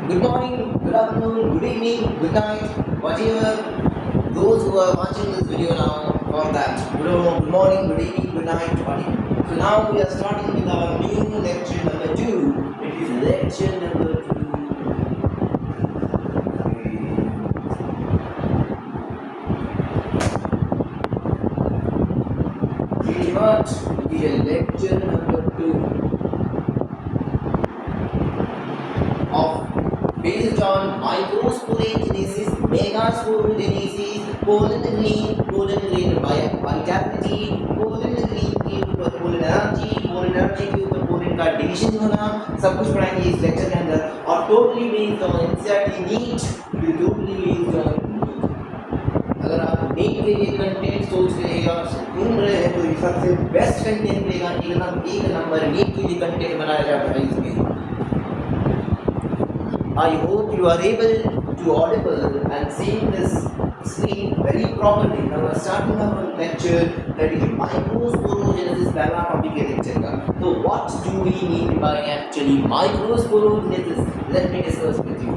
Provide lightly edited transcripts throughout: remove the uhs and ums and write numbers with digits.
Good morning, good afternoon, good evening, good night, whatever those who are watching this video now for that. Good morning, good evening, good night, whatever. So now we are starting with our new lecture number 2. It is lecture number 2. Pretty much it is lecture number 2 of based on microsporogenesis, megasporogenesis, pollen green vitality, pollen green के ऊपर pollen energy के ऊपर pollen का division होना, सब कुछ पढ़ाएंगे इस लेक्चर के अंदर और totally based on NCERT NEET, totally based on अगर आप नीट के लिए कंटेंट सोच रहे हैं और ढूंढ रहे हैं तो ये सबसे बेस्ट कंटेंट मिलेगा। एक नंबर नीट के लिए कंटेंट बनाया जाता है इसमें। I hope you are able to audible and seeing this screen very properly. Now we are starting our lecture that is microsporogenesis पहला topic है lecture का। So what do we mean by actually microsporogenesis? Let me discuss with you.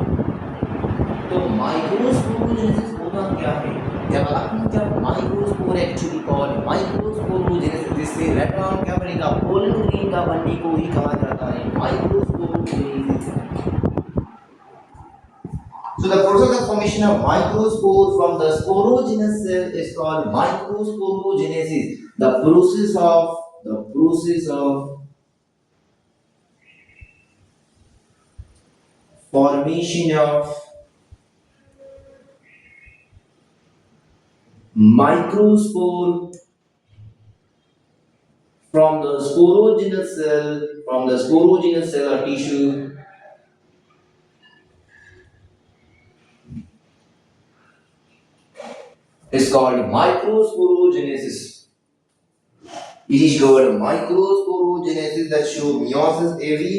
तो microsporogenesis होगा क्या है? Development of microspore actually called microsporogenesis. जिससे later on क्या बनेगा? pollen grain का बनने को ही कहा जाता है microsporogenesis. So the process of formation of microspore from the sporogenous cell is called microsporogenesis. The process of formation of microspore from the sporogenous cell or tissue is called microsporogenesis. It is called microsporogenesis that show meiosis every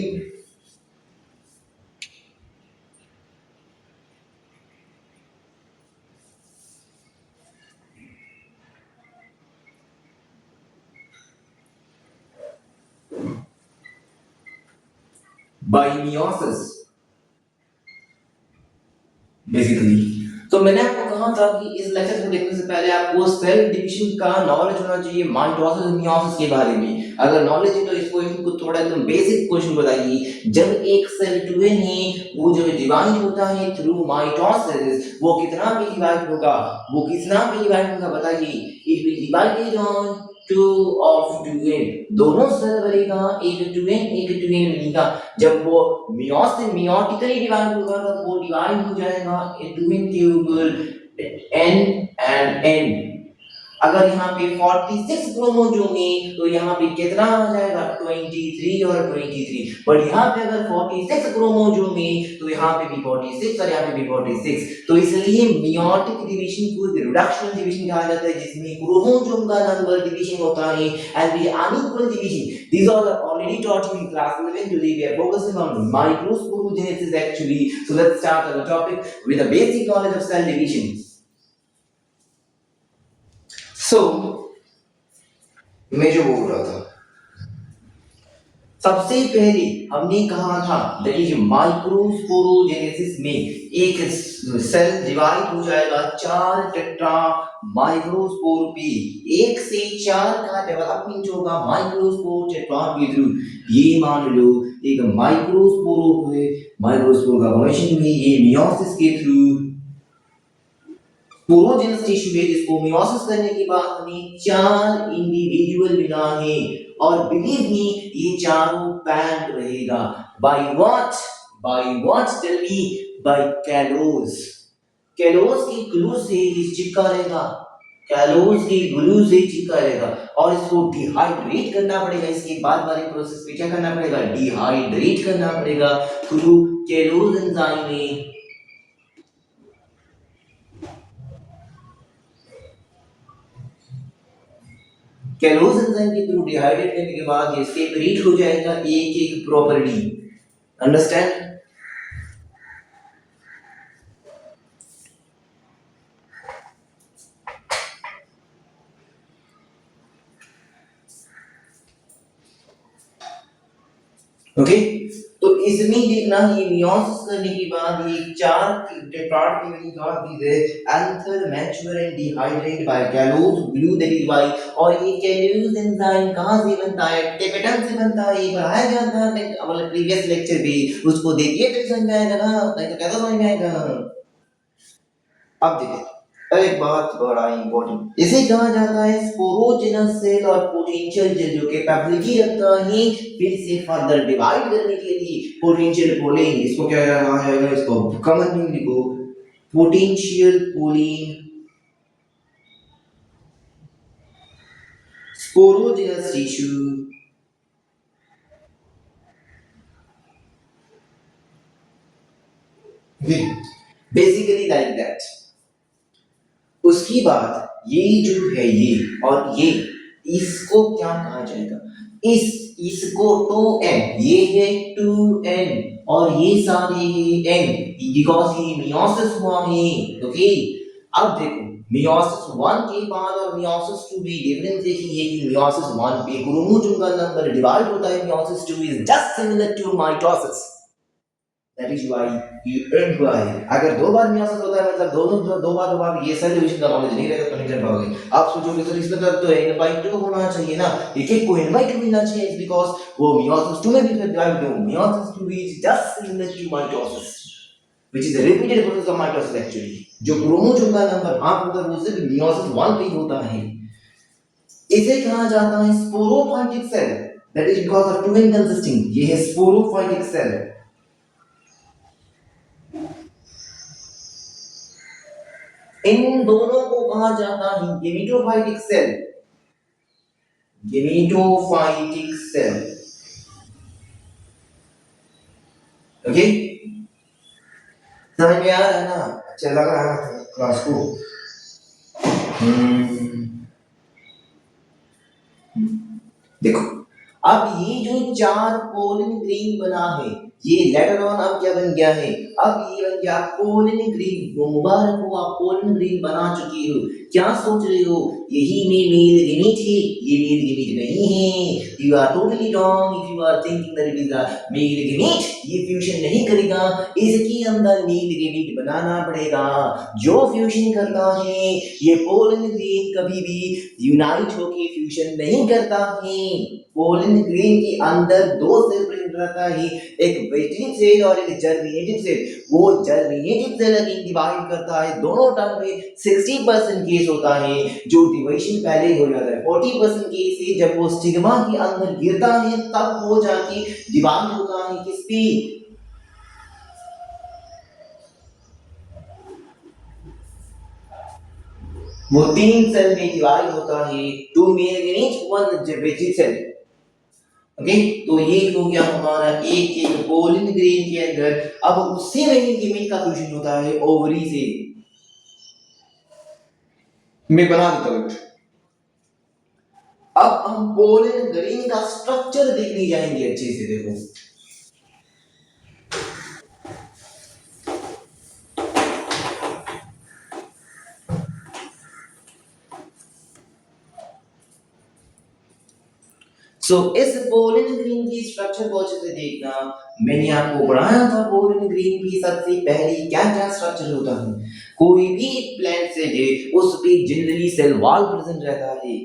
by meiosis basically. तो मैंने आपको कहा था कि इस lecture को देखने से पहले आपको सेल डिवीजन का नॉलेज होना चाहिए माइटोसिस और मियोसिस के बारे में। अगर नॉलेज है तो इस क्वेश्चन को थोड़ा एकदम बेसिक क्वेश्चन बताइए। जब एक सेल ट्यून है वो जब डिवाइड होता है थ्रू माइटोसिस वो कितना पे डिवाइड होगा? वो कितना पे डिवाइड होगा बताइए। It will divided on 2 of 2n दोनों सेल बनेगा एक 2n बनेगा। जब वो मियोटिकली डिवाइड होगा तब वो डिवाइड हो जाएगा 2n के ऊपर n and n। अगर यहाँ पे 46 क्रोमोसोम है तो यहाँ पे कितना आ जाएगा 23 और 23। पर यहाँ पे अगर 46 क्रोमोसोम है तो यहाँ पे भी 46 और यहाँ पे भी 46। तो इसलिए मियोटिक डिवीजन को रिडक्शन डिवीजन कहा जाता है जिसमें क्रोमोसोम का नंबर डिवीजन होता है and the unequal division. These all are already taught you in class 11. Today we are focusing on microsporogenesis actually. So let's start our topic with a basic knowledge of cell division. So मैं जो बोल रहा था सबसे पहले हमने कहा था दैट इज माइक्रोस्पोरोजेनेसिस में एक सेल डिवाइड हो जाएगा 4 टेट्रा माइक्रोस्पोर पे। 1 से 4 का डेवलपमेंट होगा माइक्रोस्पोर टेट्राड के थ्रू। ये मान लो एक माइक्रोस्पोर है, माइक्रोस्पोर का फॉर्मेशन में ये मियोसिस के थ्रू स्पोरोजेनस टिश्यू है जिसको मियोसिस करने के बाद हमें 4 इंडिविजुअल मिला है और बिलीव मी ये चारों पैक्ड रहेगा by what tell me by callose. Callose की ग्लू से ये चिपका रहेगा, कैलोज की ग्लू से चिपका रहेगा और इसको डिहाइड्रेट करना पड़ेगा। इसके बाद वाले प्रोसेस में क्या करना पड़ेगा? डिहाइड्रेट करना पड़ेगा थ्रू कैलोज एंजाइम में। कैलोज एंजाइम के थ्रू डिहाइड्रेट करने के बाद ये सेपरेट हो जाएगा एक एक प्रॉपर्टी। अंडरस्टैंड? ओके तो इसमें देखना ये मियोसिस करने के बाद ये चार टेट्राड की बनी गांठ दी है anther mature and dehydrate by callose glue that is why और ये कैलोज एंजाइम कहां से बनता है टेपेटम से बनता है ये पढ़ाया गया था मतलब प्रीवियस लेक्चर भी उसको देखिए तो समझ में आएगा ना नहीं तो कैसे समझ में आएगा। अब देखिए एक बात बड़ा इंपॉर्टेंट इसे कहा जाता है स्पोरोजेनस सेल और पोटेंशियल सेल जो कैपेबिलिटी रखता है फिर से फर्दर डिवाइड करने के लिए पोटेंशियल पोलिन इसको क्या कहा जाएगा इसको कॉमन नेम लिखो potential pollen sporogenous tissue basically like that. उसकी बाद ये जो है ये और ये इसको क्या कहा जाएगा इस इसको टू एन ये है टू एन और ये सारे एन बिकॉज ये मियोसिस हुआ है ओके। अब देखो मियोसिस वन के बाद और मियोसिस टू भी डिफरेंस देखिए कि मियोसिस वन पे क्रोमोसोम का नंबर डिवाइड होता है meiosis two is just similar to mitosis that is why you employ अगर दो बार मियोसिस होता है मतलब दो बार ये सेल डिवीजन का नॉलेज नहीं रहेगा तो नहीं कर पाओगे। आप सोचोगे सर इसमें तो n by 2 होना चाहिए ना एक एक को n by 2 मिलना चाहिए बिकॉज़ वो मियोसिस 2 में भी डिवाइड हो meiosis 2 is just similar to mitosis which is a repeated process of mitosis actually जो क्रोमोसोम का नंबर हाफ होता है वो सिर्फ मियोसिस 1 पे ही होता है। इसे कहा जाता है sporophytic cell that is because of two N consisting ये है स्पोरोफाइटिक सेल। इन दोनों को कहा जाता है gametophytic cell gametophytic cell okay समझ में आ रहा है ना अच्छा लग रहा है क्लास को। देखो अब ये जो चार पोलिन ग्रीन बना है ये लेटर ऑन अब क्या बन गया है अब ये बन गया पोलिन ग्रीन मुबारक हो आप पोलिन ग्रीन बना चुकी हो क्या सोच रहे हो यही में मेल गिनीज है ये मेल गिनीज नहीं है you are totally wrong if you are thinking that it is a male गिनीज ये फ्यूजन नहीं करेगा इसके अंदर मेल गिनीज बनाना पड़ेगा जो फ्यूजन करता है ये पोलिन ग्रीन कभी भी यूनाइट होके फ्यूजन नहीं करता है। पोलिन ग्रीन के अंदर दो सेल प्रेजेंट रहता है एक वेजिटेटिव सेल और एक जर्मिनेटिव सेल वो जर्मिनेटिव सेल अगेन डिवाइड करता है दोनों टर्म में 60% केस होता है जो डिवीजन पहले ही हो जाता है 40% केस है जब वो स्टिग्मा के अंदर गिरता है तब हो जाके डिवाइड होता है किस पे वो तीन सेल में डिवाइड होता है two male in each one vegetative cell okay तो ये हो गया हमारा एक एक पोलिन ग्रेन के अंदर अब उससे वही इमेज का फ्यूजन होता है ओवरी से मैं बना देता हूं। अब हम पोलिन ग्रेन का स्ट्रक्चर देखने जाएंगे अच्छे से देखो इस पोलिन ग्रीन की स्ट्रक्चर को अच्छे से देखना मैंने आपको पढ़ाया था पोलिन ग्रीन की सबसे पहले क्या क्या स्ट्रक्चर होता है कोई भी प्लांट से है उस पे जनरली सेल वॉल प्रेजेंट रहता है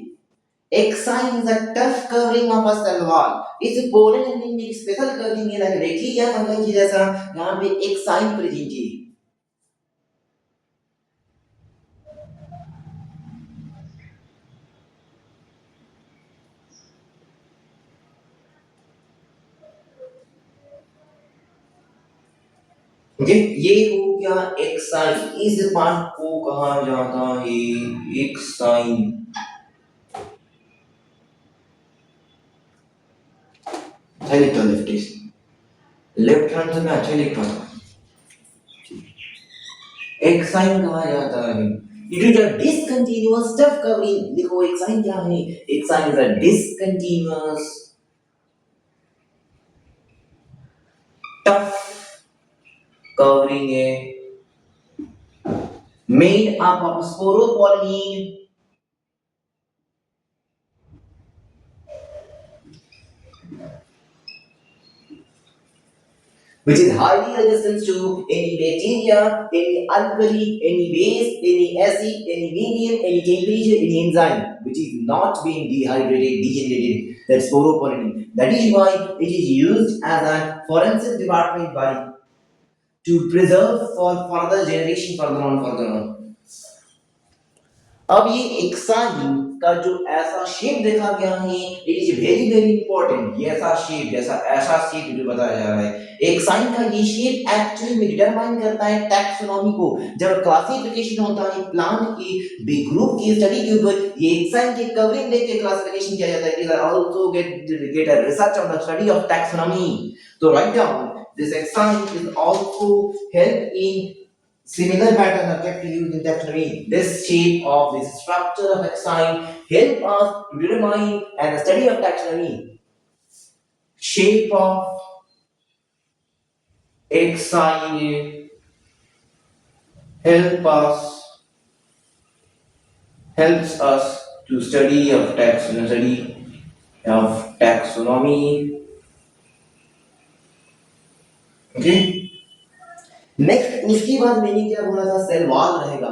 exine is a tough covering of a cell wall इस पोलिन ग्रीन में एक स्पेशल कवरिंग है लाइक देखिए क्या फंगस की जैसा यहां पे एक्साइन प्रेजेंट है ओके ये हो गया एक्साइन इस पार्ट को कहा जाता है exine helical left left hand से मैं अच्छा लिख पाता एक साइन कहा जाता है it is a discontinuous tough covering देखो एक साइन क्या है exine is a discontinuous tough covering है made up of sporopollen which is highly resistant to any bacteria, any alkali, any base, any acid, any medium, any temperature, any enzyme, which is not being dehydrated, degenerated. That's phoropollen. That is why it is used as a forensic department by to preserve for further generation, further on. अब ये exine का जो ऐसा shape देखा गया है, it is very very important. ये ऐसा शेप, जैसा ऐसा शेप जो बताया जा रहा है, एक्साइन का ये शेप एक्चुअली में डिटरमाइन करता है टैक्सोनॉमी को। जब क्लासिफिकेशन होता है प्लांट की बिग ग्रुप की स्टडी के ऊपर, ये एक्साइन की कवरिंग लेके क्लासिफिकेशन किया जाता है। It also get a research on the study of taxonomy. तो write down this exine is also help in similar pattern are kept used in taxonomy. This shape of this structure of exine help us to determine and study of taxonomy. Shape of exine helps us to study of taxonomy. Okay. Next उसके बाद मैंने क्या बोला था, cell wall रहेगा।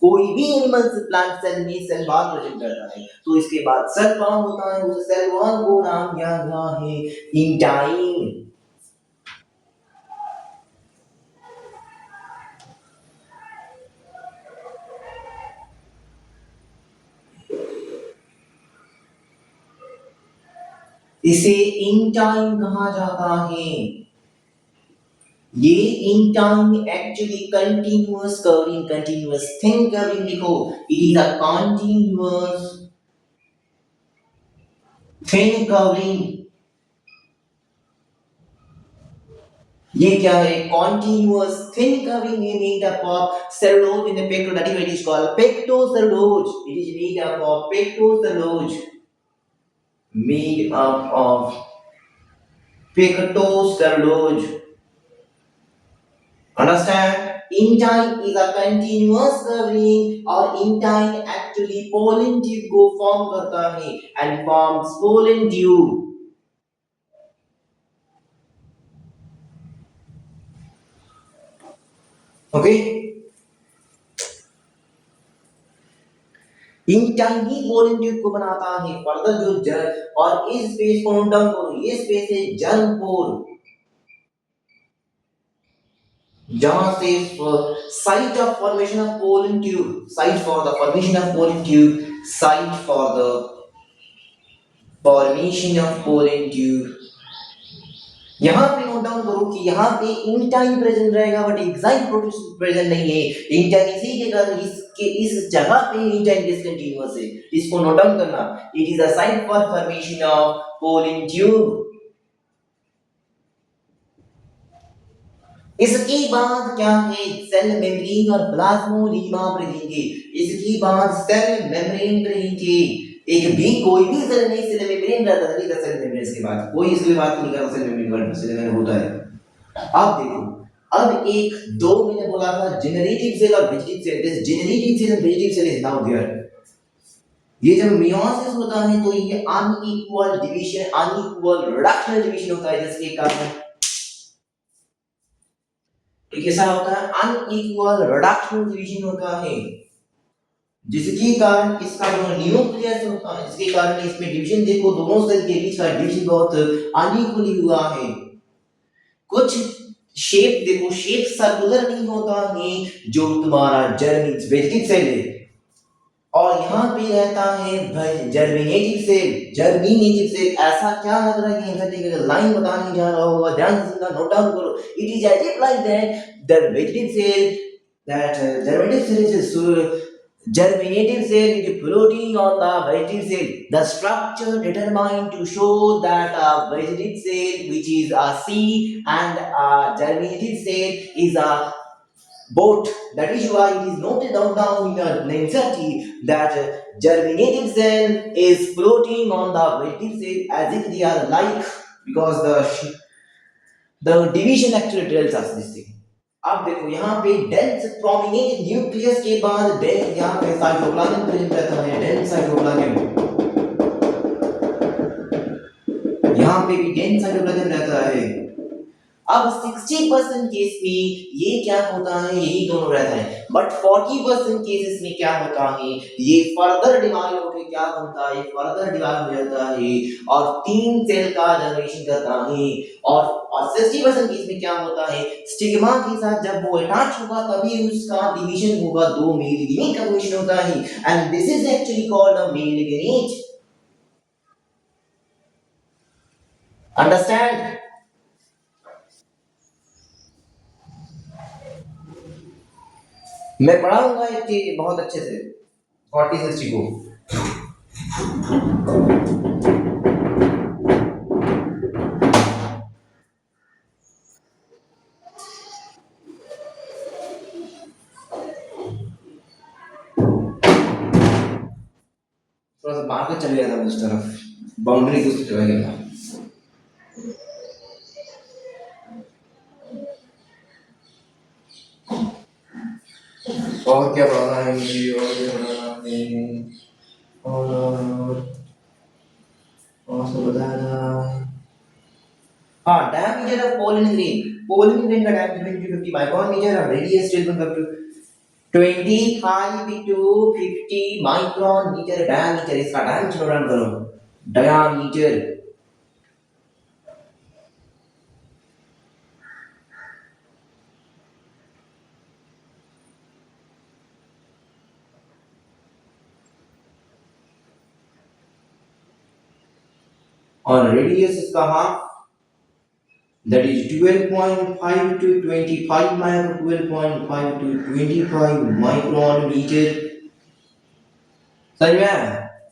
कोई भी animal plant cell में सेल वॉल प्रेजेंट करता है। तो इसके बाद सेल वॉल होता है, उस सेल वॉल को नाम दिया गया है इंटाइन। इसे इंटाइन कहा जाता है। ये intine actually continuous covering, continuous thin covering लिखो। It is a continuous thin covering. ये क्या है, continuous thin covering is made up of cellulose in the pectoral, that is what it is called pectocellulose. It is made up of pectocellulose, made up of pectocellulose. Understand? Intine is a continuous covering और intine actually pollen tube को form करता है and forms pollen tube. Okay? Intine ही pollen tube को बनाता है। Further जो germ, और इस स्पेस को नोट डाउन करो, ये स्पेस है जर्म पोर, जहां से site of formation of pollen tube, site for the formation of pollen tube, site for the formation of pollen tube. यहाँ पे नोट डाउन करो कि यहाँ पे इंटाइन प्रेजेंट रहेगा बट एक्साइन प्रेजेंट नहीं है। इंटाइन इसी के कारण इसके इस जगह पे इंटाइन डिसकंटीन्यूअस है, इसको नोट डाउन करना। It is a site for formation of pollen tube. इसके बाद क्या है, सेल मेम्ब्रेन और प्लाज्मोलीमा प्रेजेंट है। इसके बाद सेल मेम्ब्रेन प्रेजेंट है। एक भी कोई भी सेल नहीं सेल मेम्ब्रेन रहता है, नहीं सेल मेम्ब्रेन के बाद कोई इसके बात नहीं करता, cell membrane word cell membrane होता है। अब देखो, अब एक दो मैंने बोला था जेनरेटिव सेल और vegetative cell. This generative cell and vegetative cell is now there. ये जब मियोसिस होता है तो ये unequal division, unequal reductional division होता है, जिसके कारण कैसा होता है, अनइक्वल रिडक्शनल डिवीजन होता है, जिसके कारण इसका जो न्यूक्लियस होता है, इसके कारण इसमें डिवीजन देखो, दोनों सेल के बीच का डिवीजन बहुत अनइक्वली हुआ है। कुछ शेप देखो, शेप सर्कुलर नहीं होता है जो तुम्हारा वेजिटेटिव सेल है, और यहाँ पे रहता है जर्मिनेटिव सेल। जर्मिनेटिव सेल ऐसा क्या लग रहा है कि एंजाइम लाइन बताने जा रहा होगा, ध्यान से सुनना, नोट डाउन करो। It is as if like that the vegetative cell, that germinative cell is floating on the vegetative cell. The structure determined to show that a vegetative cell, which is a seed, and a germinative cell is a both. That is why it is noted down in the NCERT that germinative cell is floating on the vegetative cell as if they are like, because the division actually tells us this thing. अब देखो यहाँ पे dense prominent nucleus के बाद यहाँ पे cytoplasm present रहता है, डेंस साइटोप्लाज्म। यहाँ पे भी डेंस साइटोप्लाज्म रहता है। अब 60% केस में ये क्या होता है, यही दोनों रहता है, बट 40% केसेस में क्या होता है, ये फर्दर डिवाइड होकर क्या बनता है, फर्दर डिवाइड हो जाता है और 3 सेल का जनरेशन करता है। और 60% केस में क्या होता है, स्टिग्मा के साथ जब वो अटैच होगा तभी उसका डिवीजन होगा, 2 मेल यूनिट का फॉर्मेशन होता है, and this is actually called a male unit. Understand? मैं पढ़ाऊंगा ये चीज बहुत अच्छे से 40-60 को। थोड़ा सा बाहर चले गया था उस तरफ, बाउंड्री की उस तरफ गया था। और क्या पढ़ाना है मुझे, और क्या पढ़ाना है, और सब बताना। हाँ, diameter of pollen grain, pollen grain का diameter 20 to 50 micrometer और radius still comes up to 25 to 50 micrometer diameter। इसका diameter रन करो, diameter। और radius इसका half, that is 12.5 to 25 micro, 12.5 to 25 micrometer। सही में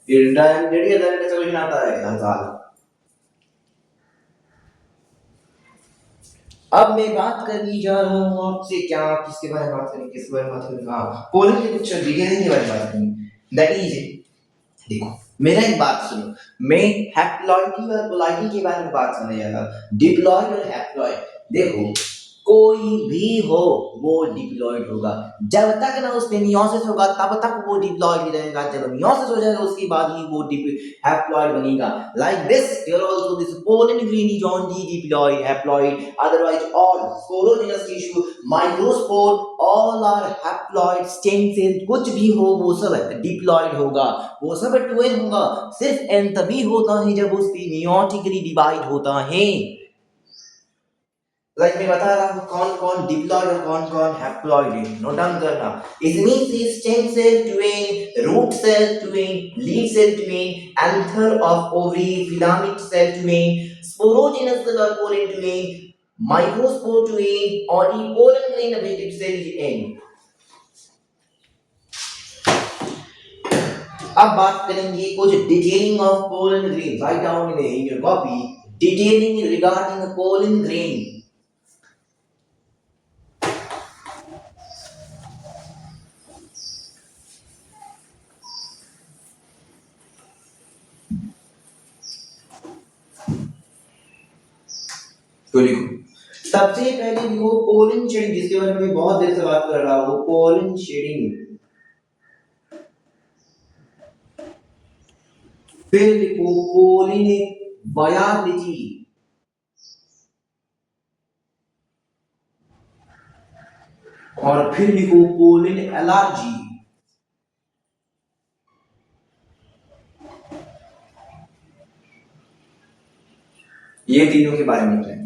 ये रेडियस का सॉल्यूशन आता है हर साल। अब मैं बात करने जा रहा हूँ आपसे, क्या किसके बारे में बात करें, किसके बारे में बात करें, हाँ पोलन के कुछ डिटेलिंग के बारे में बात करेंगे। दैट इज, देखो मेरा एक बात सुनो, मैं हैप्लॉइडी और पोलॉइडी के बारे में बात करने जा रहा हूँ, डिप्लॉइड और हैप्लॉइड। देखो कोई भी हो वो डिप्लॉइड होगा, जब तक ना उसमें मियोसिस होगा तब तक वो डिप्लॉइड ही रहेगा, जब मियोसिस हो जाएगा उसके बाद ही वो हैप्लॉइड बनेगा। Like this here also this pollen grain is only diploid haploid, otherwise all sporogenous tissue microspore all are haploid, stem cell कुछ भी हो वो सब डिप्लॉइड होगा, वो सब ट्वेन होगा। सिर्फ एन तभी होता है जब उसकी मियोटिकली डिवाइड होता है। लाइक मैं बता रहा हूँ कौन कौन डिप्लॉइड और कौन कौन हैप्लॉइड है, नोट डाउन करना। इसमें से stem cell two n, root cell two n, leaf cell two n, anther of ovary, filament cell two n, sporogenous cell और पोलन ट्वेन, माइक्रोस्पोर ट्वेन, और pollen grain vegetative cell end. अब बात करेंगे कुछ detailing of pollen grain, right down in your copy, detailing regarding pollen grain. तो लिखो, सबसे पहले लिखो पोलन शेडिंग, जिसके बारे में बहुत देर से बात कर रहा हूँ, पोलन शेडिंग। फिर लिखो पोलन वायबिलिटी, और फिर लिखो पोलन एलर्जी। ये तीनों के बारे में बताएं।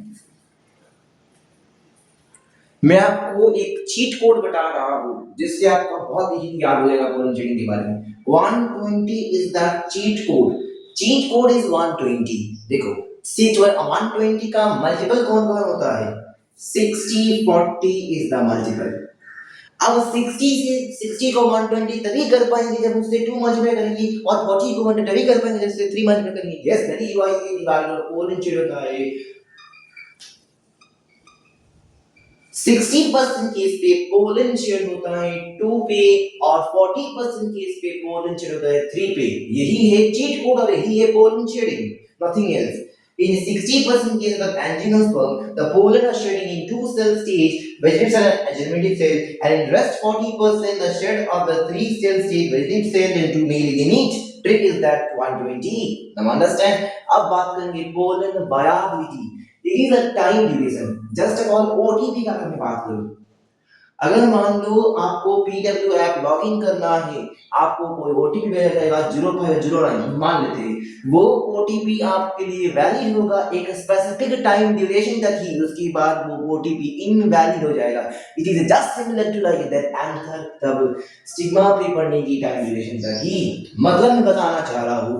मैं आपको एक चीट कोड बता रहा हूँ जिससे आपका बहुत इजीली याद हो जाएगा पोलन शेडिंग के बारे में। 120 is the cheat code, cheat code is 120। देखो 120 का मल्टीपल कौन कौन होता है, 60 40 इज द मल्टीपल। अब 60 से 60 को 120 तभी कर पाएंगे जब उससे 2 मल्टीप्लाई करेंगे, और 40 को 120 तभी कर पाएंगे जब उससे 3 मल्टीप्लाई करेंगे। यस दैट इज व्हाई ये डिवाइड पोलन शेड होता है। 60% केस पे पोलन शेड होता है 2 पे, और 40% केस पे पोलन शेड होता है 3 पे। यही है चीट कोड और यही है pollen shedding, nothing else. In 60% case of angiosperm, the pollen are shedding in 2 cell stage, vegetative cell and germinative cell, and in rest 40% the shed of the 3 cell stage vegetative cell into male unit. Trick is that 120. Now understand? अब बात करेंगे pollen viability। It is a time duration. Just call OTP का मैं बात करूं, अगर मान लो आपको पीडब्ल्यू ऐप लॉगिन करना है, आपको कोई ओटीपी भेजा जाएगा 0509 मान लेते हैं, वो ओटीपी आपके लिए वैलिड होगा एक स्पेसिफिक टाइम ड्यूरेशन तक ही, उसके बाद वो ओटीपी इनवैलिड हो जाएगा। It is just similar to like that answer तब स्टिग्मा पे पढ़ने की टाइम ड्यूरेशन तक ही। मतलब मैं बताना चाह रहा हूँ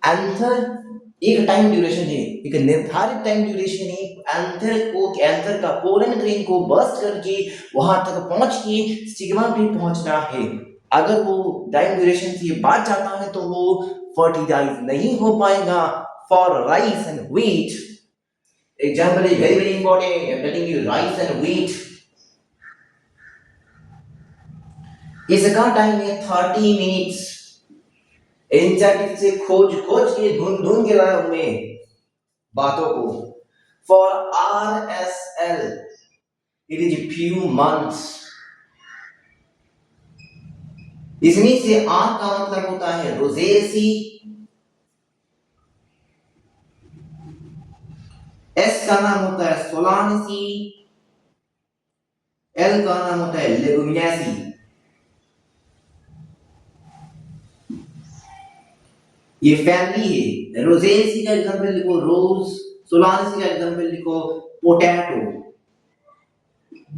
आंसर एक टाइम ड्यूरेशन है, एक निर्धारित टाइम ड्यूरेशन है, आंसर का पोलन ग्रेन को बर्स्ट करके वहां तक पहुंच के सिग्मा पे पहुंचना है। अगर वो टाइम ड्यूरेशन से बात जाता है तो वो फर्टिलाइज नहीं हो पाएगा for rice and wheat. Example is very very important, I am telling you rice and wheat, इसका टाइम है 30 मिनट्स। इंसेक्ट से खोज खोज के ढूंढ ढूंढ के लाए हुए बातों को। For RSL it is a few months। इसमें से आर का मतलब होता है रोजेसी, एस का नाम होता है सोलानेसी, एल का नाम होता है लेगुमिनेसी। ये फैमिली है। रोजेसी का एग्जांपल लिखो रोज, सोलानेसी का एग्जांपल लिखो पोटैटो,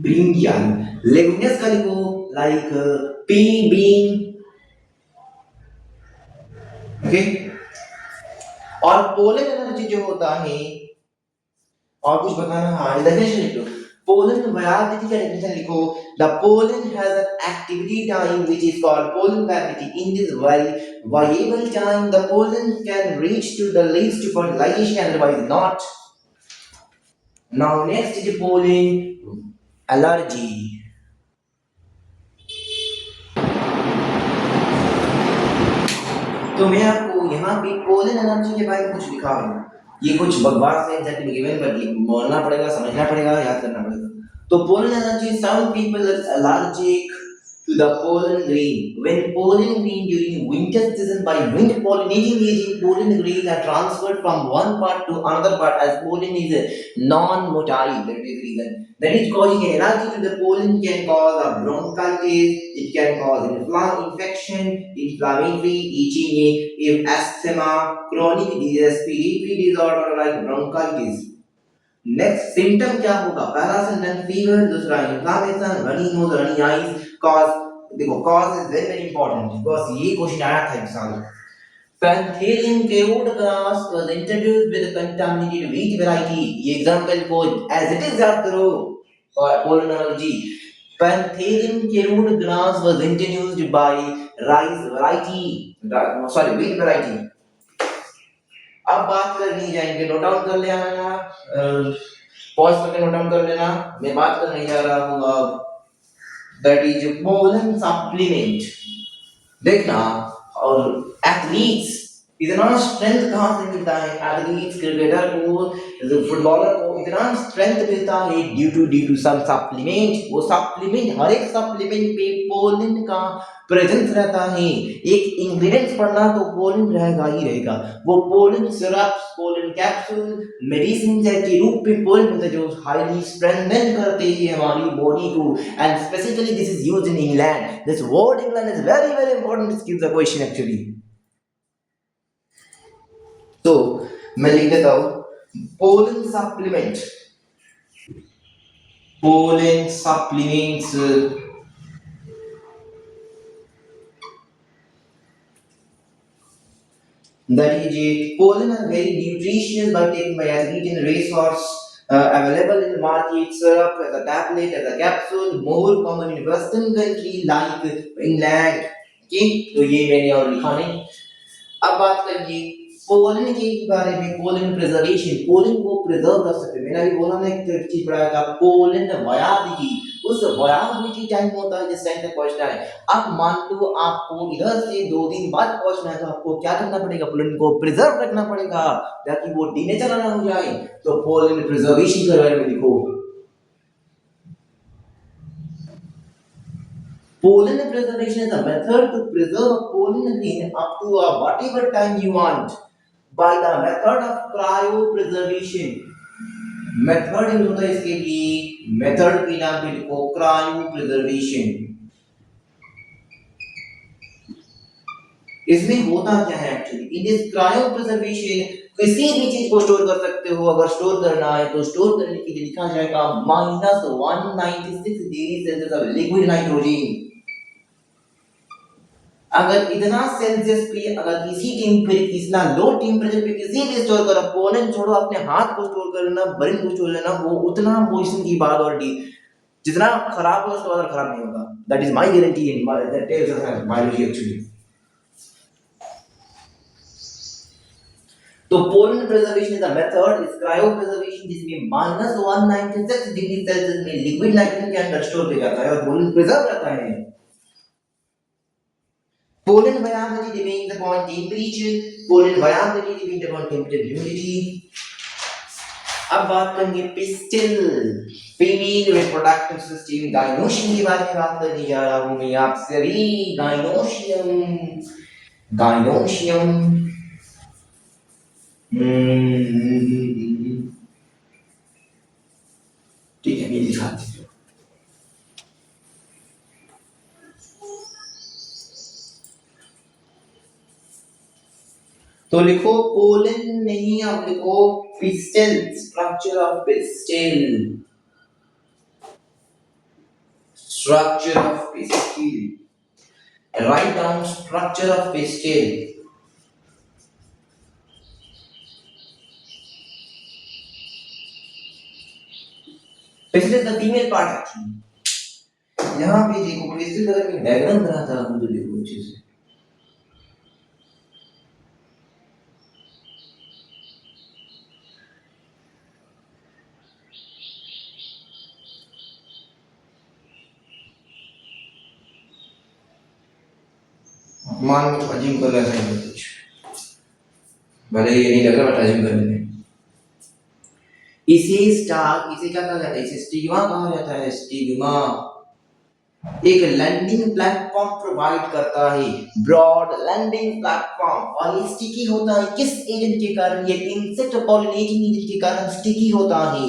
ब्रिंजल। लेगुमिनेस का लिखो लाइक पी बीन, ओके। और पोलन एनर्जी जो होता है, और कुछ बताना, हाँ डेफिनेशन लिख लो। पोलन variability का डेफिनेशन लिखो, the pollen has an activity time which is called pollen variability। in this variable time the pollen can reach to the leaves to fertilization, otherwise not। now next is pollen allergy। तो मैं आपको यहाँ पे pollen energy के बारे में कुछ लिखा हूँ, ये कुछ बकवास है एग्जैक्टली गिवन, बट ये बोलना पड़ेगा, समझना पड़ेगा, याद करना पड़ेगा। तो pollen energy, some people are allergic to the pollen grain। when pollen grain during winter season by wind pollinating agent, pollen grains are transferred from one part to another part as pollen is non-motile, that is reason that is causing an allergy to the pollen can cause a bronchitis, it can cause infection, inflammatory, itching, asthma, chronic respiratory disorder like bronchitis। Next symptom क्या होगा, पहला symptom fever, दूसरा inflammation, runny nose, runny eyes. Cause देखो, cause is very very important because ये question आया था exam में। Pantherium caroid grass was introduced with a contaminated wheat variety। ये एग्जांपल को एज इट इज याद करो और पोलिनोलॉजी। Pantherium caroid grass was introduced by rice variety, sorry wheat variety। अब बात करनी जाएंगे, नोट डाउन कर लेना, पॉज करके नोट डाउन कर लेना। मैं बात करने जा रहा हूँ अब, दैट इज पोलन सप्लीमेंट। देखना, और एथलीट्स इतना स्ट्रेंथ कहाँ से मिलता है, एथलीट्स क्रिकेटर को, फुटबॉलर को इतना स्ट्रेंथ मिलता है ड्यू टू सम सप्लीमेंट। वो सप्लीमेंट, हर एक सप्लीमेंट पे पोलन का प्रेजेंस रहता है। एक इंग्रेडिएंट्स पढ़ना तो पोलन रहेगा ही रहेगा। वो pollen syrup, pollen capsule, medicine के रूप में पोलन मिलता है जो हाईली स्ट्रेंथन करते हैं हमारी बॉडी को। And specifically this is used in England. This word England is very very important, this gives a question actually. तो मैं लिख देता हूं pollen supplement, pollen supplements that is pollen are very nutritious by taken by athlete in racehorse, available in the market, syrup as a tablet, as a capsule, more common in western country like England। okay, तो ये मैंने और लिखा नहीं। अब बात करिए pollen के बारे में, पोलन प्रिजर्वेशन, पोलन को प्रिजर्व कर सकते हैं। मैंने अभी बोला ना एक चीज पढ़ाया था, पोलन वायाबिलिटी। उस वायाबिलिटी टाइम होता है जिस टाइम तक पहुंचना है। अब मान लो आपको इधर से 2 दिन बाद पहुंचना है, तो आपको क्या करना पड़ेगा, पोलन को प्रिजर्व रखना पड़ेगा ताकि वो डीनेचर ना हो जाए। तो पोलन प्रिजर्वेशन के बारे में लिखो। Pollen preservation is a method to preserve a pollen grain up to a whatever time you want by the method of cryopreservation। Method use होता है इसके लिए, मेथड के नाम पे लिखो क्रायो प्रिजर्वेशन। इसमें होता क्या है actually, in this cryo preservation किसी भी चीज को स्टोर कर सकते हो, अगर स्टोर करना है तो स्टोर करने के लिए लिखा जाएगा -196 degree Celsius of liquid nitrogen. अगर इतना सेल्सियस पे, अगर किसी टेम्परेचर, इतना लो टेम्परेचर पे किसी भी स्टोर करो, पोलन छोड़ो, अपने हाथ को स्टोर करना, ब्रेन को स्टोर करना, वो उतना पोजीशन की बात, और जितना खराब होगा उसके बाद खराब नहीं होगा। That is my guarantee in that tells us biology actually. तो pollen preservation is a method, is cryo preservation, जिसमें -196 डिग्री सेल्सियस में लिक्विड नाइट्रोजन के अंदर स्टोर किया जाता है और पोलन प्रिजर्व रहता है। Pollen variability depends upon temperature. Pollen variability depends upon temperature, humidity. अब बात करेंगे pistil, female reproductive system, gynoecium के बारे में बात करने जा रहा हूं मैं आप सभी। गाइनोशियम, गाइनोशियम ठीक है, मैं दिखाती हूँ। तो लिखो पोलन नहीं, आप लिखो pistil, structure of pistil, structure of pistil, write down structure of pistil. Pistil is the female part actually. यहाँ पे देखो pistil अगर मैं डायग्राम बनाता हूँ तो देखो अच्छे से, मान लो अजीम कर लेते हैं कुछ, भले ये नहीं लग रहा बट अजीम कर लेते हैं। इसे स्टार, इसे क्या कहा जाता है, इसे स्टिग्मा कहा जाता है। स्टिग्मा एक लैंडिंग प्लेटफॉर्म प्रोवाइड करता है, ब्रॉड लैंडिंग प्लेटफॉर्म, और ये स्टिकी होता है किस एजेंट के कारण, ये इंसेक्ट पॉलिनेटिंग एजेंट के कारण स्टिकी होता है।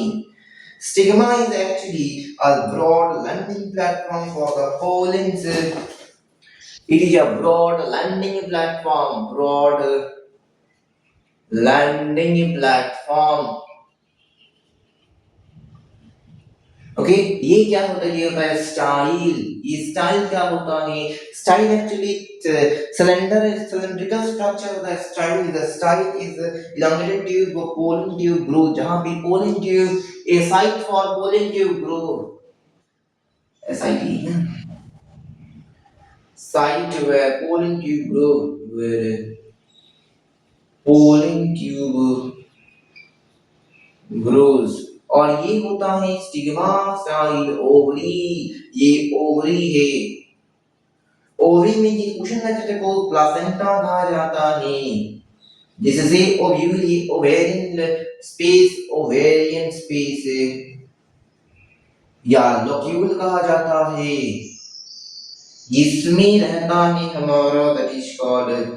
Stigma is actually a broad landing platform for the pollens. It is a broad landing platform, broad landing platform. Okay ये क्या होता है, ये होता है स्टाइल। ये स्टाइल क्या होता है, स्टाइल एक्चुअली सिलेंड्रिकल स्ट्रक्चर होता है। Style is elongated tube of pollen tube grow, जहां पे pollen tube, a site for pollen tube grow, SIT है, site where pollen tube grow, where pollen tube grows। और ये होता है स्टिग्मा स्टाइल ओवरी, ये ओवरी है। ओवरी में ये कुशन नक्षत्र को प्लासेंटा कहा जाता है, जिससे ओव्यूल, ओवेरियन स्पेस या लोक्यूल कहा जाता है। इसमें रहता है हमारा that is called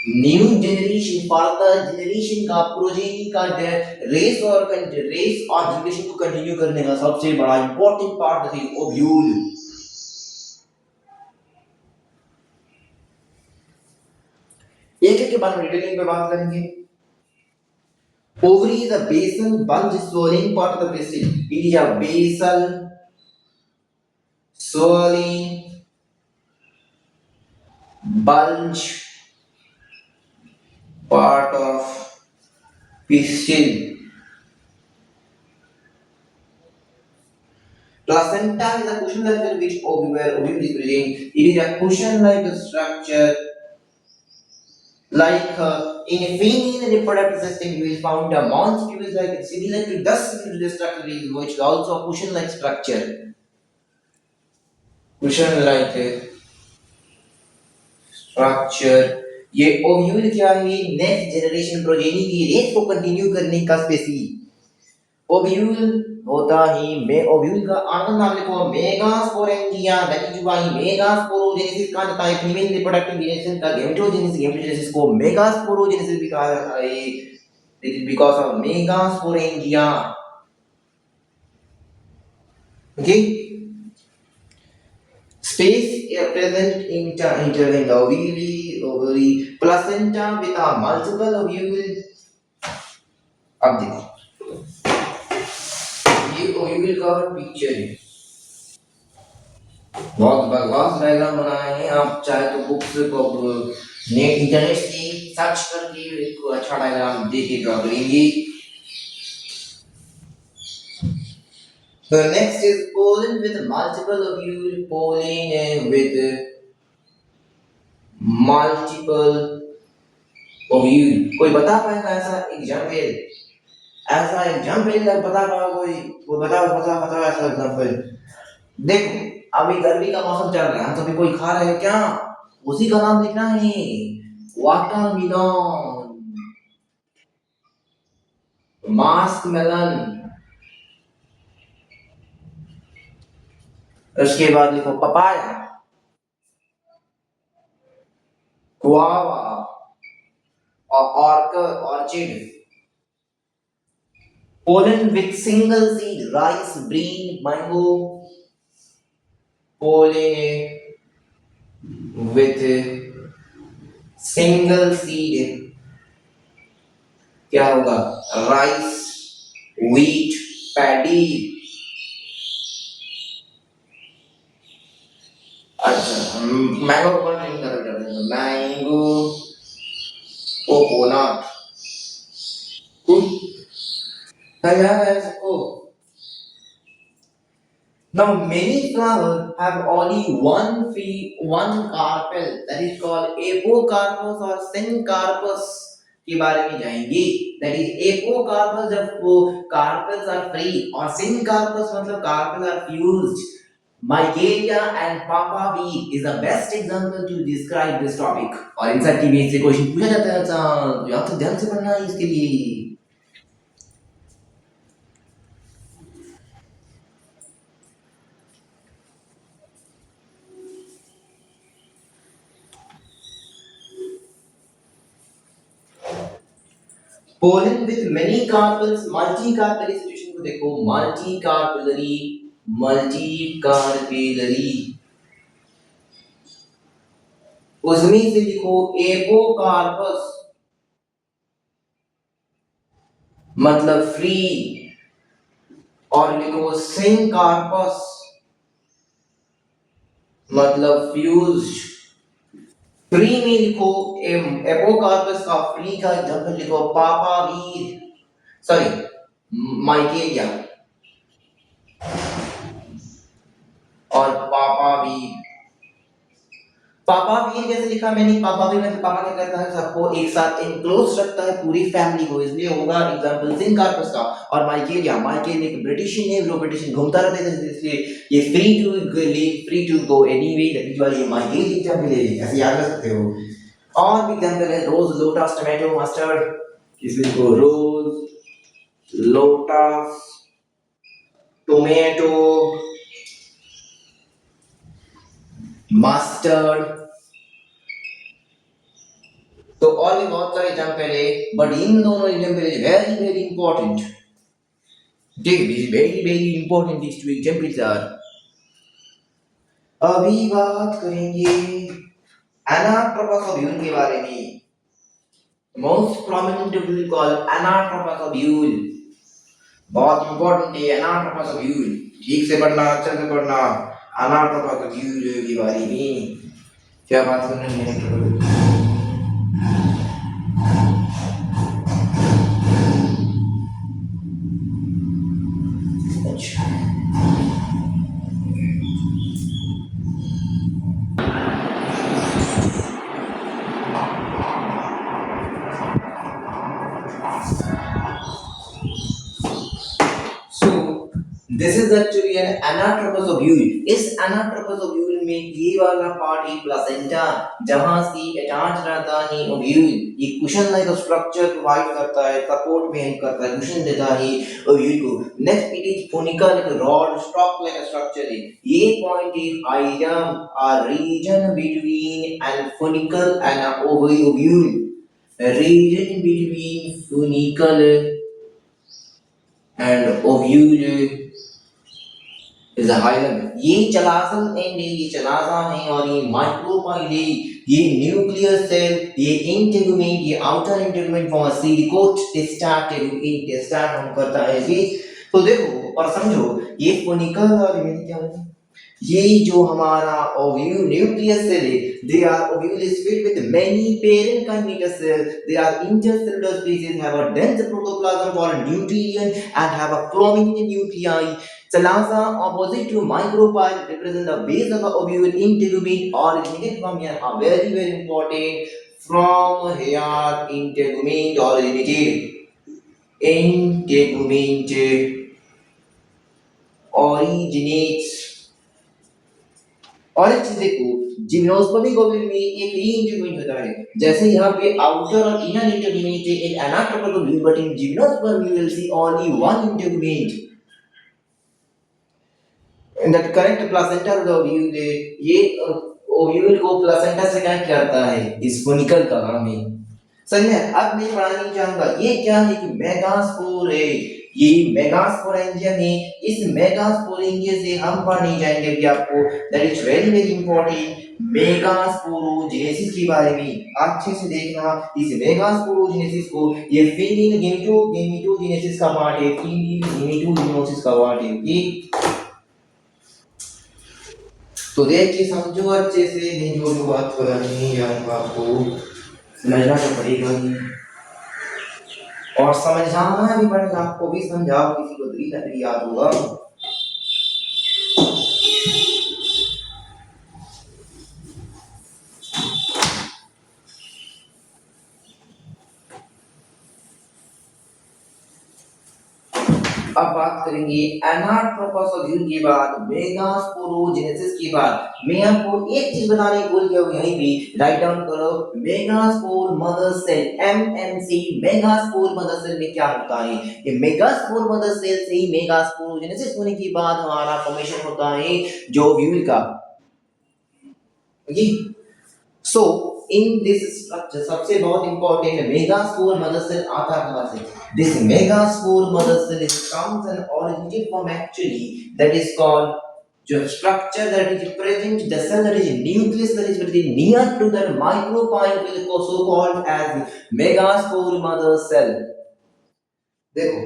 new generation, further generation का, प्रोजेनी का रेस और जनरेशन को कंटिन्यू करने का सबसे बड़ा इंपॉर्टेंट पार्ट है ओव्यूल। एक एक के बारे में डिटेलिंग पे बात करेंगे। Ovary is a basal bulge swelling part of the pistil. It is a basal swelling bulge part of pistil. Placenta is a cushion-like which where ovule is present. It is a cushion-like structure. Like in a female reproductive system, you will find a mons pubis like similar to the structure is, which is also a cushion-like structure. Cushion-like structure. ये ovule क्या है, next generation progeny की race को continue करने का Spacey. Ovule होता है, मैं ओव्यूल का आनंद नाम लिखो megasporangia, that is why megasporogenesis कहा जाता है। फीमेल रिप्रोडक्टिव जनरेशन का गैमेटोजेनेसिस को मेगास्पोरोजेनेसिस भी कहा जाता है। This is because of megasporangia. Okay, space present in the ovary placenta with a multiple ovule. अब देखो ये ovule का पिक्चर है, बहुत बकवास डायग्राम बनाए हैं। आप चाहे तो बुक्स को नेट इंटरनेट से सर्च करके इसको अच्छा डायग्राम देख के ड्रॉ करेंगे। The next is pollen with multiple ovule, pollen with multiple ovule। कोई बता पाएगा ऐसा एग्जाम्पल? ऐसा एग्जाम्पल बता पाओ कोई बताओ बताओ बताओ ऐसा एग्जाम्पल। देखो अभी गर्मी का मौसम चल रहा है, हम सभी कोई खा रहे हैं क्या? उसी का नाम लिखना है, वाटरमेलन, मास्क मेलन। उसके बाद लिखो पपाया, गुआवा और orchid. Pollen with single seed, rice, bean, mango. Pollen with single seed क्या होगा? Rice, wheat, paddy। अच्छा मैंगो कौन ड्रिंक कर रहे हैं? Mango, coconut. कुछ यार है सबको। Now many flowers have only one carpel, that is called apocarpus or syncarpus के बारे में जाएंगे। That is apocarpus जब वो carpels are free और syncarpus मतलब carpels are fused. Micaria and papaver is the best example to describe this topic। और इन सब की बेस से क्वेश्चन पूछा जाता है, अच्छा यहाँ तो ध्यान से पढ़ना है इसके लिए। Pollen with many carpels, multicarpellary situation को देखो, multicarpellary, उसमें से लिखो एपोकार्पस मतलब फ्री, और लिखो सिंकार्पस मतलब फ्यूज्ड। फ्री में लिखो एपोकार्पस का फ्री का एग्जांपल लिखो पापावीर, सॉरी माइकेरिया और पापावीर। पापावीर कैसे लिखा मैंने? पापावीर में पापा क्या करता है? सबको एक साथ इनक्लोज रखता है, पूरी फैमिली को, इसलिए होगा एग्जांपल सिंकार्पस का। और माइकेरिया एक ब्रिटिश नेम, जो ब्रिटिश घूमता रहता है, इसलिए ये free to live, free to go anyway, that is why ये माइकेरिया एग्जांपल है, ऐसे याद रख सकते हो। और भी एग्जांपल है रोज, लोटस, टोमेटो, मस्टर्ड। किसी को रोज, लोटस, टोमेटो, मस्टर्ड। तो और भी बहुत सारे एग्जांपल है, बट इन दोनों example is very very important. This is very very important, this two examples are. अभी बात करेंगे एनाट्रोपस ऑफ यूल के बारे में। Most prominent ovule called anatropous ovule, बहुत इंपॉर्टेंट है एनाट्रोपस ऑफ यूल। ठीक से पढ़ना, अच्छे से पढ़ना एनाट्रोपस ऑफ यूल के बारे में। क्या बात करनी है? This is actually an anatropous ovule. इस एनाट्रोपस ओव्यूल में ये वाला पार्ट है प्लेसेंटा, जहां से अटैच रहता है ओव्यूल। ये कुशन लाइक स्ट्रक्चर प्रोवाइड करता है, सपोर्ट में हेल्प करता है, कुशन देता है ओव्यूल को। Next it is funicle like rod, stalk like structure है। ये पॉइंट इज आइडियम, a region between and funicle and ovuole। region between funicle and ovule is a hilum. ये चलाजम एंड ये चलाजा है और ये माइक्रोपाइले, ये न्यूक्लियर सेल, ये इंटेगुमेंट, ये आउटर इंटेगुमेंट फॉर्म सिलिकोट टेस्टाट हम करता है ये। तो देखो और समझो, ये फोनिकल और ये क्या होता है, ये जो हमारा ओव्यूल न्यूक्लियस सेल है, they are ovule is filled with many parent kinase cells. They are intercellular species, have a dense protoplasm for nutrient and have a prominent nuclei. Chalaza opposite to micropyle represent the base of the ovule integument originated from here. Very important, from here integument originated. Integument originates। और एक चीज देखो, जिम्नोस्पर्मिक ovule में एक ही integument होता है, जैसे यहाँ पे आउटर और इनर इंटेगुमेंट है in anatomic ovule, but in gymnosperm you will see only one integument. In that connect placenta to the ovule, ये ओव्यूल को प्लेसेंटा से कनेक्ट करता है, इस फोनिकल का नाम है। सही है। अब मैं पढ़ाने चाहूंगा ये क्या है कि मेगास्पोर है, ये मेगास्पोरेंजियम है। इस मेगास्पोरेंजियम से हम पढ़ने जाएंगे कि आपको that is very important, megasporogenesis के बारे में अच्छे से देखना। इस मेगास्पोरोजेनेसिस को ये फीमेल गेमेटोजेनेसिस का पार्ट है, फीमेल गेमेटोजेनेसिस का पार्ट है ये। तो देख के समझो अच्छे से, नहीं जो बात करानी है आपको समझना तो पड़ेगा ही, और समझाना भी पड़ेगा आपको भी। समझाओ किसी को तभी याद होगा। अब बात करेंगे एनाट्रोपस ओव्यूल के बाद, मेगास्पोरोजेनेसिस के बाद। मैं आपको एक चीज बताने भूल गया हूं, यहीं भी राइट डाउन करो, megaspore mother cell MMC. Megaspore mother cell में क्या होता है, ये मेगास्पोर मदर सेल से ही मेगास्पोरोजेनेसिस होने के बाद हमारा फॉर्मेशन होता है जो ओव्यूल का। Okay, so in this structure सबसे बहुत इंपॉर्टेंट मेगास्पोर मदर सेल आता कहां से। This megaspore mother cell is comes and originated from actually that is called जो structure that is present, the cell that is nucleus that is very near to the micropyle is also called as megaspore mother cell। देखो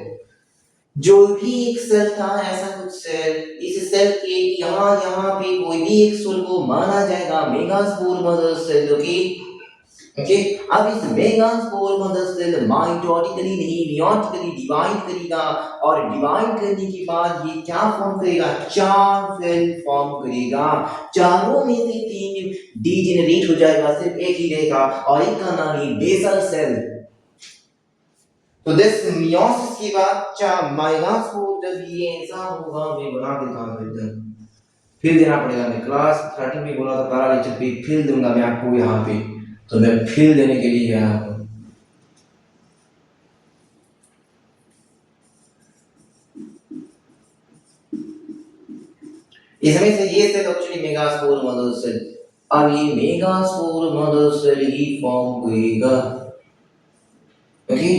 जो भी एक cell था, ऐसा कुछ cell, इस cell के यहाँ पे कोई भी एक सेल को माना जाएगा मेगास्पोर मदर सेल। ओके, अब इस मेगास्पोर मदर सेल माइटोटिकली नहीं मियोटिकली डिवाइड करेगा, और डिवाइड करने के बाद ये क्या फॉर्म करेगा, चार सेल फॉर्म करेगा। चारों में से तीन डीजेनरेट हो जाएगा, सिर्फ एक ही रहेगा, और एक का नाम है बेसल सेल। तो दिस मियोसिस के बाद मेगास्पोर जब ये ऐसा होगा, मैं बना के दिखा देता हूं, फिर देना पड़ेगा। मैं क्लास 13 में बोला था तारा लेक्चर पे फिर दूंगा मैं आपको यहाँ पे, तो मैं फिर देने के लिए गया हूँ। इसमें से ये cell actually megaspore mother cell, अब ये मेगास्पोर मदर सेल ही फॉर्म करेगा। ओके,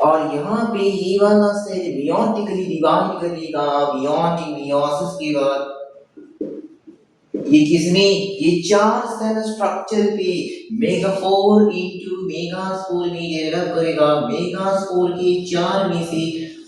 और यहाँ पे ये वाला सेल मियोटिकली डिवाइड करेगा, मियोटिक मियोसिस के बाद ये किसमें, ये चार सेल स्ट्रक्चर पे मेगापोर इनटू मेगास्पोर में डेवलप करेगा। मेगास्पोर के चार में से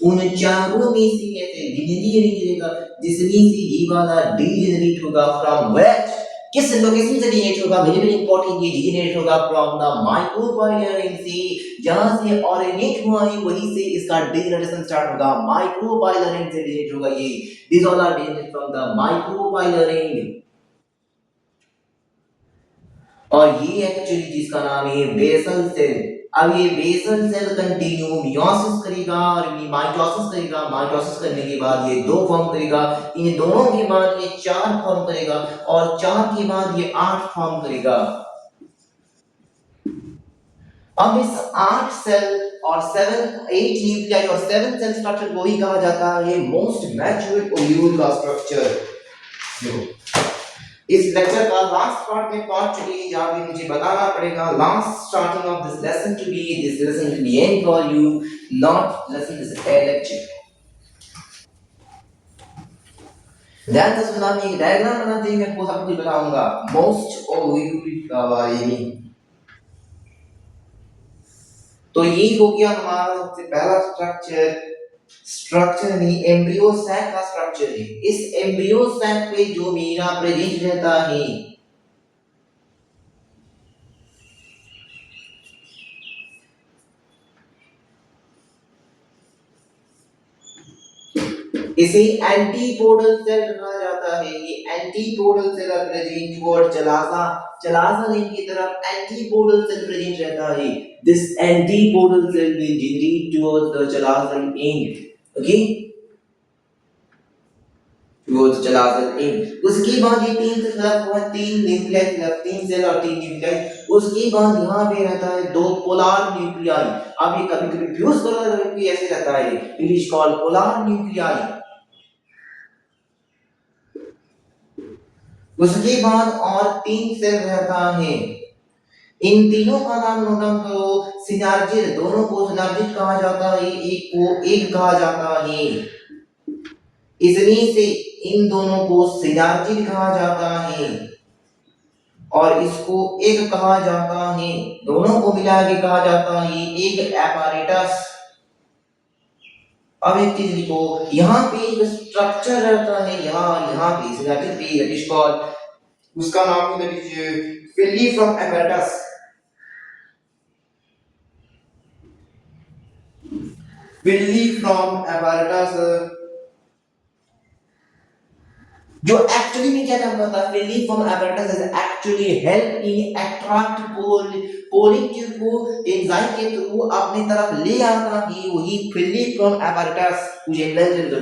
उन चारों में से ऐसे डीजेनरेट करेगा, जिसमें से ये वाला डीजेनरेट होगा फ्रॉम व्हिच, किस लोकेशन से डीजेनरेट होगा, वेरी इंपॉर्टेंट, ये डीजेनरेट होगा फ्रॉम द माइक्रोपाइलर से, जहां से ऑरिजिनेट हुआ है वहीं से इसका डीजेनरेशन स्टार्ट होगा, माइक्रोपाइलर से डीजेनरेट होगा ये। This all are degenerate from the micropylar, और ये एक्चुअली जिसका नाम है बेसल सेल। अब ये बेसल सेल कंटिन्यू मियोसिस करेगा और माइटोसिस करेगा, माइटोसिस करने के बाद ये दो फॉर्म करेगा, इन दोनों के बाद ये चार फॉर्म करेगा, और चार के बाद ये 8 फॉर्म करेगा। अब इस 8 सेल और 8 न्यूक्लियाई और 7 सेल स्ट्रक्चर को ही कहा जाता है मोस्ट मैच्योर्ड ओव्यूल का स्ट्रक्चर। देखो इस लेक्चर का लास्ट पार्ट में पहुंच चुके हैं जहां पे मुझे बताना पड़ेगा last starting of this lesson to be this lesson to be end for you not lesson this lecture. ध्यान से सुना, मैं एक डायग्राम बनाते ही मैं आपको सब कुछ बताऊंगा मोस्ट ओवरव्यू। तो ये हो गया हमारा सबसे पहला स्ट्रक्चर। स्ट्रक्चर नहीं, एम्ब्रियो सैक का स्ट्रक्चर है। इस एम्ब्रियो सैक पे जो मीरा प्रेजेंट रहता है, इसे एंटीपोडल सेल कहा जाता है। ये antipodal cell present toward chalaza, chalaza line की तरफ एंटीपोडल सेल प्रेजेंट रहता है। This antipodal cell will generate toward the chalaza end, okay, toward chalaza end. उसके बाद ये तीन से अलग हुआ, तीन न्यूक्लियस, तीन सेल और तीन न्यूक्लियस। उसके बाद यहाँ पे रहता है दो पोलर न्यूक्लियाई। अब ये कभी-कभी फ्यूज कलर ऐसे रहता है, it is called polar nuclei. उसके बाद और तीन सेल रहता है, इन तीनों का नाम नोट डाउन करो। सिनार्जिड, दोनों को सिनार्जिड कहा जाता है, एक को एग कहा जाता है। इसमें से इन दोनों को सिनार्जिड कहा जाता है और इसको एग कहा जाता है। दोनों को मिला के कहा जाता है एग एपैरेटस। अब एक चीज लिखो, यहाँ पे एक स्ट्रक्चर रहता है, यहाँ पे सिनार्जिड पे दैट इज कॉल्ड, उसका नाम है that is filiform apparatus. Filiform apparatus जो एक्चुअली में क्या काम करता है, filiform apparatus is actually help in attract pollen tube को एंजाइम के थ्रू अपनी तरफ ले आता है, वही फिलीफ्रॉम एपैरेटस। मुझे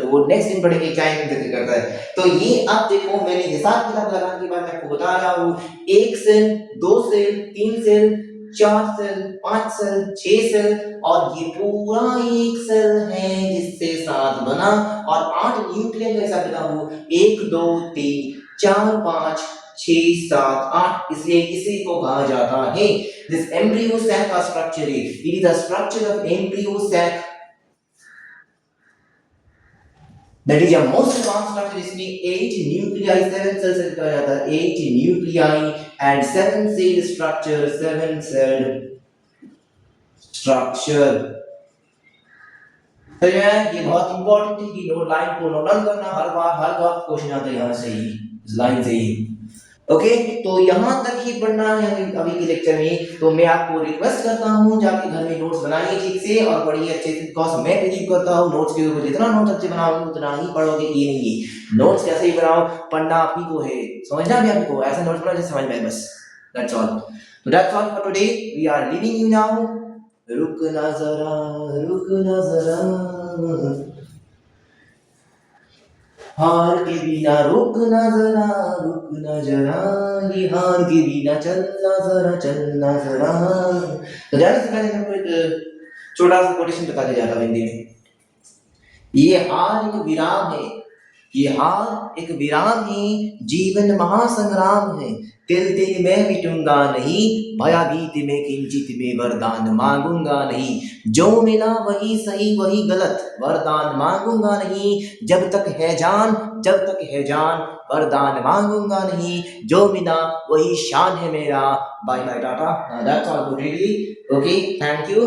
वो नेक्स्ट दिन पढ़ेंगे क्या जिक्र करता है। तो ये आप देखो, मैंने हिसाब किताब लगाने के बाद मैं आपको बता रहा हूँ, एक सेल, दो सेल, तीन सेल, चार सेल, पांच सेल, छह सेल और ये पूरा एक सेल है जिससे सात बना और 8 न्यूक्लियस ऐसा बना हो, 1 2 3 4 5 6 7 8, इसलिए इसी को कहा जाता है दिस एम्ब्रियो सैक का स्ट्रक्चर है। It is the structure of embryo sac, that is a most advanced structure। इसमें 8 न्यूक्लियाई, 7 सेल से कहा जाता है, 8 nuclei and 7 cell structure, 7 cell structure. तो ये बहुत इंपॉर्टेंट है कि नोट लाइन को नोट डाउन करना, हर बार हर वक्त क्वेश्चन आता है यहाँ से ही, इस लाइन से ही। ओके, तो यहाँ तक ही पढ़ना है अभी के लेक्चर में। तो मैं आपको रिक्वेस्ट करता हूँ जाके घर में नोट्स बनाइए ठीक से और पढ़िए अच्छे से, बिकॉज मैं बिलीव करता हूँ नोट्स के ऊपर जितना नोट्स अच्छे बनाओगे उतना ही पढ़ोगे। ये नहीं है नोट्स कैसे ही बनाओ, पढ़ना आप ही को है, समझना भी आपको, ऐसा नोट्स बनाओ जैसे समझ में आए बस। That's all. तो that's all for today, we are leaving you now. रुकना जरा हार के बिना रुकना जरा, ये हार के बिना चलना जरा। तो जाने से पहले आपको एक छोटा सा कोटेशन बता दिया जाता है हिंदी में। ये हार एक विराम है, ये हार एक विराम है, जीवन महासंग्राम है। तिल तिल में मिटूंगा नहीं, भयभीत में किंचित में वरदान मांगूंगा नहीं। जो मिला वही सही वही गलत, वरदान मांगूंगा नहीं। जब तक है जान वरदान मांगूंगा नहीं। जो मिला वही शान है मेरा। बाय बाय टाटा। That's all for today. Okay, thank you.